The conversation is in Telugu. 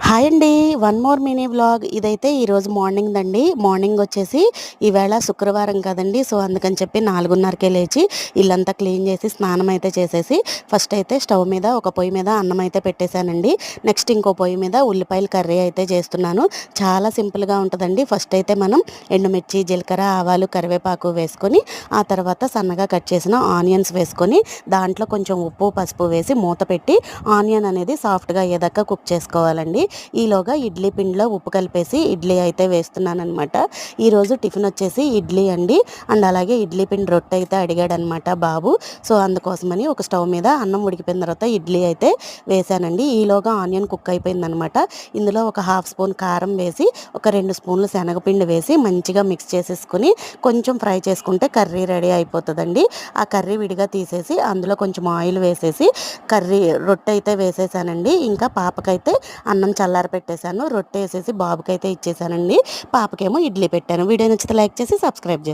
హాయ్ అండి. One more mini vlog. ఇదైతే ఈరోజు మార్నింగ్ దండి. మార్నింగ్ వచ్చేసి ఈవేళ శుక్రవారం కదండి. సో అందుకని చెప్పి 4:30కే లేచి ఇల్లంతా క్లీన్ చేసి స్నానం అయితే చేసేసి ఫస్ట్ అయితే స్టవ్ మీద ఒక పొయ్యి మీద అన్నం అయితే పెట్టేశానండి. నెక్స్ట్ ఇంకో పొయ్యి మీద ఉల్లిపాయల కర్రీ అయితే చేస్తున్నాను. చాలా సింపుల్గా ఉంటుందండి. ఫస్ట్ అయితే మనం ఎండుమిర్చి, జీలకర్ర, ఆవాలు, కరివేపాకు వేసుకొని ఆ తర్వాత సన్నగా కట్ చేసిన ఆనియన్స్ వేసుకొని దాంట్లో కొంచెం ఉప్పు, పసుపు వేసి మూత పెట్టి ఆనియన్ అనేది సాఫ్ట్గా అయ్యేదాకా కుక్ చేసుకోవాలండి. ఈలోగా ఇడ్లీ పిండిలో ఉప్పు కలిపేసి ఇడ్లీ అయితే వేస్తున్నానమాట. ఈరోజు టిఫిన్ వచ్చేసి ఇడ్లీ అండి. అండ్ అలాగే ఇడ్లీ పిండి రొట్టె అయితే అడిగాడనమాట బాబు. సో అందుకోసమని ఒక స్టవ్ మీద అన్నం ఉడికిపోయిన తర్వాత ఇడ్లీ అయితే వేసానండి. ఈలోగా ఆనియన్ కుక్ అయిపోయిందనమాట. ఇందులో ఒక హాఫ్ స్పూన్ కారం వేసి ఒక 2 స్పూన్లు శనగపిండి వేసి మంచిగా మిక్స్ చేసేసుకుని కొంచెం ఫ్రై చేసుకుంటే కర్రీ రెడీ అయిపోతుందండి. ఆ కర్రీ విడిగా తీసేసి అందులో కొంచెం ఆయిల్ వేసేసి కర్రీ రొట్టె అయితే వేసేసానండి. ఇంకా పాపకైతే అన్నం చల్లారి పెట్టేశాను. రొట్టె వేసేసి బాబుకైతే ఇచ్చేసానండి. పాపకేమో ఇడ్లీ పెట్టాను. వీడియో నచ్చితే లైక్ చేసి సబ్స్క్రైబ్ చేసుకోండి.